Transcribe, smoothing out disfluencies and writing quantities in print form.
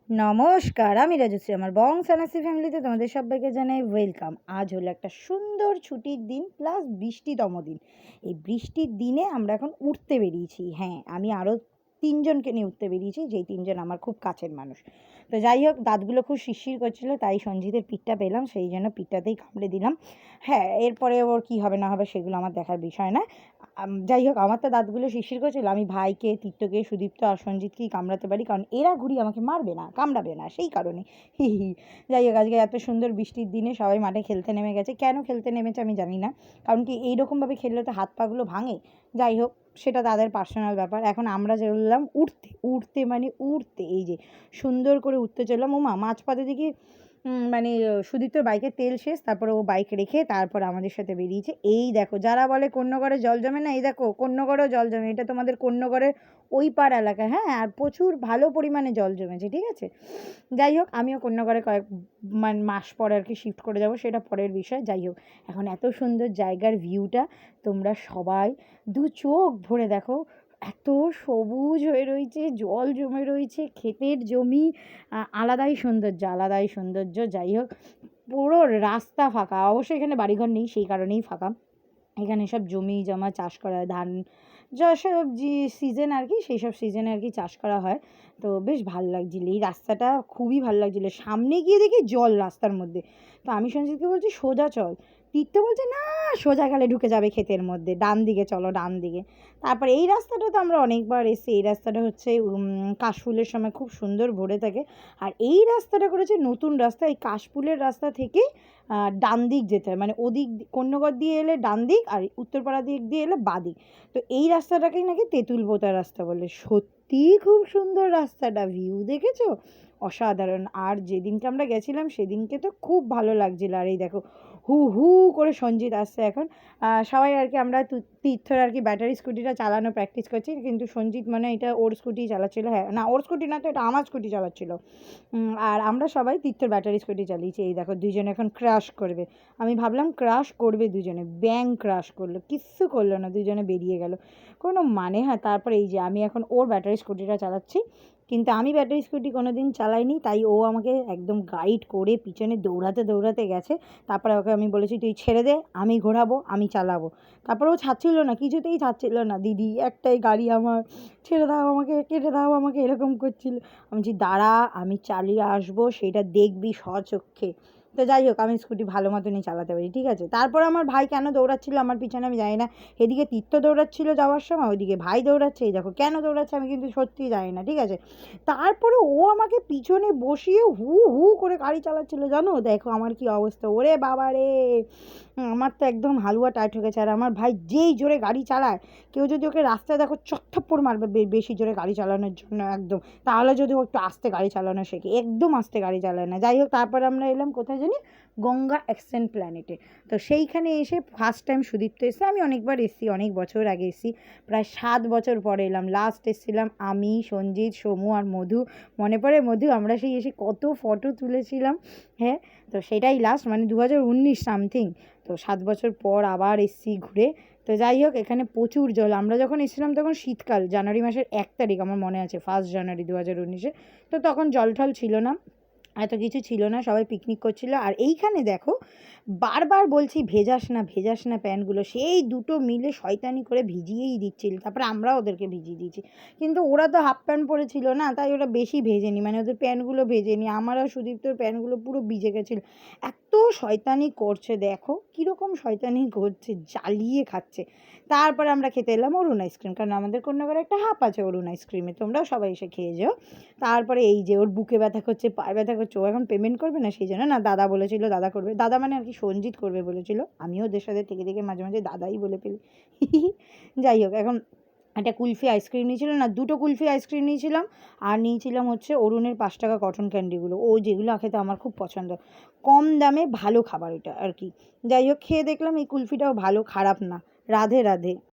নমস্কার, আমি রাজশ্রী। আমার বংশানাসি ফ্যামিলিতে তোমাদের সবাইকে জানাই ওয়েলকাম। আজ হলো একটা সুন্দর ছুটির দিন প্লাস বৃষ্টিতম দিন। এই বৃষ্টির দিনে আমরা এখন উঠতে বেরিয়েছি। হ্যাঁ, আমি আরও ৩ জনকে নিয়ে উঠতে বেরিয়েছি, যেই ৩ জন আমার খুব কাছের মানুষ। তো যাই হোক, দাঁতগুলো খুব শিরশির করছিল, তাই সঞ্জিতের পিঠটা পেলাম, সেই জন্য পিঠটাতেই কামড়ে দিলাম। হ্যাঁ, এরপরে ওর কী হবে না হবে সেগুলো আমার দেখার বিষয় না। যাই হোক, আমার তো দাঁতগুলো শিরশির করছিল, আমি ভাইকে, তীর্থকে, সুদীপ্ত আর সঞ্জিতকেই কামড়াতে পারি, কারণ এরা ঘুরি আমাকে মারবে না, কামড়াবে না, সেই কারণে। হি হি। যাই হোক, আজকে এত সুন্দর বৃষ্টির দিনে সবাই মাঠে খেলতে নেমে গেছে। কেন খেলতে নেমেছে আমি জানি না, কারণ কি এইরকমভাবে খেললে তো হাত পাগুলো ভাঙে। যাই হোক, সেটা তাদের পার্সোনাল ব্যাপার। এখন আমরা চললাম উঠতে উঠতে, মানে উঠতে, এই যে সুন্দর করে উঠতে চললাম। ওমা, মাঝপথে দেখি মানে সুদীপ্তর বাইকের তেল শেষ, তারপরে ও বাইক রেখে তারপর আমাদের সাথে বেরিয়েছে। এই দেখো, যারা বলে কোন্নগরে জল জমে না, এই দেখো কোন্নগরেও জল জমে। এটা তোমাদের কোন্নগরের ওই পাড় এলাকায়, হ্যাঁ, আর প্রচুর ভালো পরিমাণে জল জমেছে, ঠিক আছে। যাই হোক, আমিও কোন্নগরে কয়েক মাস পরে আর কি শিফট করে যাব, সেটা পরের বিষয়। যাই হোক, এখন এত সুন্দর জায়গার ভিউটা তোমরা সবাই দু চোখ ভরে দেখো। এত সবুজ হয়ে রয়েছে, জল জমে রয়েছে, ক্ষেতের জমি, আলাদাই সৌন্দর্য, আলাদাই সৌন্দর্য। যাই হোক, পুরো রাস্তা ফাঁকা, অবশ্যই এখানে বাড়িঘর নেই, সেই কারণেই ফাঁকা। এখানে সব জমি জমা চাষ করা হয়, ধান যসব যে সিজন আর কি, সেই সব সিজনে আর কি চাষ করা হয়। তো বেশ ভাল লাগছিল, এই রাস্তাটা খুবই ভাল লাগছিল। সামনে গিয়ে দেখি জল রাস্তার মধ্যে। তো আমি সঞ্জিতকে বলছি সোজা চল, তীর্থ বলছে না, সোজা গেলে ঢুকে যাবে ক্ষেতের মধ্যে, ডান দিকে চলো, ডান দিকে। তারপর এই রাস্তাটা তো আমরা অনেকবার এসেছি। এই রাস্তাটা হচ্ছে কাশফুলের সময় খুব সুন্দর ভরে থাকে। আর এই রাস্তাটা করেছে নতুন রাস্তা, এই কাশফুলের রাস্তা থেকে ডান দিক যেতে হয়, মানে ওদিক কোন্নগর দিয়ে এলে ডান দিক, আর উত্তরপাড়া দিক দিয়ে এলে বাঁ দিক। তো এই রাস্তাটাকেই নাকি তেঁতুল পোতা রাস্তা বলে। সত্যিই খুব সুন্দর রাস্তাটা, ভিউ দেখেছো, অসাধারণ। আর যেদিনকে আমরা গেছিলাম সেদিনকে তো খুব ভালো লাগছিল। আর এই দেখো, হু হু করে সঞ্জিত আসছে এখন। সবাই আর কি, আমরা তীর্থর আর কি ব্যাটারি স্কুটিটা চালানো প্র্যাকটিস করছি, কিন্তু সঞ্জিত মানে এটা ওর স্কুটি চালাচ্ছিল। হ্যাঁ, না, ওর স্কুটি না, তো এটা আমার স্কুটি চালাচ্ছিল। আর আমরা সবাই তীর্থর ব্যাটারি স্কুটি চালিয়েছি। এই দেখো, দুজনে এখন ক্রাশ করবে। আমি ভাবলাম ক্রাশ করবে দুজনে, ব্যাং ক্রাশ করলো, কিচ্ছু করলো না, দুজনে বেরিয়ে গেল, কোনো মানে হয়। তারপরে এই যে আমি এখন ওর ব্যাটারি স্কুটিটা চালাচ্ছি, কিন্তু আমি ব্যাটারি স্কুটি কোনো দিন চালাইনি, তাই ও আমাকে একদম গাইড করে পিছনে দৌড়াতে দৌড়াতে গেছে। তারপরে ওকে আমি বলেছি তুই ছেড়ে দে, আমি ঘোরাবো, আমি চালাবো। তারপরে ও ছাড়ছিল না, কিছুতেই ছাড়ছিল না। দিদি, একটাই গাড়ি আমার, ছেড়ে দাও আমাকে, কেটে দাও আমাকে, এরকম করছিল। আমি বলছি দাঁড়া, আমি চালিয়ে আসবো, সেটা দেখবি স্বচক্ষে। তো যাই হোক, আমি স্কুটি ভালো মতনই চালাতে পারি, ঠিক আছে। তারপর আমার ভাই কেন দৌড়াচ্ছিল আমার পিছনে আমি জানি না। এদিকে তীর্থ দৌড়াচ্ছিল যাওয়ার সময়, ওইদিকে ভাই দৌড়াচ্ছে। এই দেখো কেন দৌড়াচ্ছে আমি কিন্তু সত্যিই জানি না, ঠিক আছে। তারপরে ও আমাকে পিছনে বসিয়ে হু হু করে গাড়ি চালাচ্ছিল, জানো। দেখো আমার কি অবস্থা, ওরে বাবা রে, আমার তো একদম হালুয়া টাইট হয়ে গেছে। আর আমার ভাই যেই জোরে গাড়ি চালায়, কেউ যদি ওকে রাস্তায় দেখো চটথাপ্পড় মারবে বেশি জোরে গাড়ি চালানোর জন্য একদম। তাহলে যদি ও একটু আস্তে গাড়ি চালানো শেখে, একদম আস্তে গাড়ি চালায় না। যাই হোক, তারপর আমরা এলাম কোথায় জানি, গঙ্গা অ্যাকশন প্ল্যানেটে। তো সেইখানে এসে ফার্স্ট টাইম সুদীপ্ত এসে, আমি অনেকবার এসেছি, অনেক বছর আগে এসেছি, প্রায় 7 বছর পরে এলাম। লাস্ট এসেছিলাম আমি, সঞ্জিত, সমু আর মধু। মনে পড়ে মধু, আমরা সেই এসে কত ফটো তুলেছিলাম। হ্যাঁ, তো সেটাই লাস্ট, মানে 2019 সামথিং। তো 7 বছর পর আবার এসেছি ঘুরে। তো যাই হোক, এখানে প্রচুর জল। আমরা যখন এসেছিলাম তখন শীতকাল, জানুয়ারি মাসের 1 তারিখ, আমার মনে আছে, 1 জানুয়ারি 2019-এ। তো তখন জল ঠল ছিল না, এত কিছু ছিল না, সবাই পিকনিক করছিল। আর এইখানে দেখো, বারবার বলছি ভেজাস না ভেজাস না প্যান্টগুলো, সেই দুটো মিলে শয়তানি করে ভিজিয়েই দিচ্ছিল। তারপরে আমরা ওদেরকে ভিজিয়ে দিয়েছি, কিন্তু ওরা তো হাফ প্যান্ট পরেছিল না, তাই ওরা বেশি ভেজেনি, মানে ওদের প্যান্টগুলো ভেজেনি। আমার আর সুদীপ্তর প্যান্টগুলো পুরো ভিজে গেছিলো। এত শয়তানি করছে, দেখো কীরকম শয়তানি করছে, জ্বালিয়ে খাচ্ছে। তারপরে আমরা খেতে এলাম অরুণ আইসক্রিম, কারণ আমাদের কন্যাগড়ে একটা হাব আছে অরুণ আইসক্রিমে, তোমরাও সবাই এসে খেয়ে যেও। তারপরে এই যে ওর বুকে ব্যথা করছে, পায়ে ব্যথা করছে, ও এখন পেমেন্ট করবে না, সেই জন্য না, দাদা বলেছিল দাদা করবে, দাদা মানে আর কি সঞ্জিত করবে বলেছিল। আমিও ওদের সাথে থেকে থেকে মাঝে মাঝে দাদাই বলে ফেলি। যাই হোক, এখন একটা কুলফি আইসক্রিম নিয়েছিল, না, দুটো কুলফি আইসক্রিম নিয়েছিলাম। আর নিয়েছিলাম হচ্ছে অরুণের 5 টাকা কটন ক্যান্ডিগুলো, ও যেগুলো খেতে আমার খুব পছন্দ, কম দামে ভালো খাবার ওইটা আর কি। যাই হোক, খেয়ে দেখলাম এই কুলফিটাও ভালো, খারাপ না। রাধে রাধে।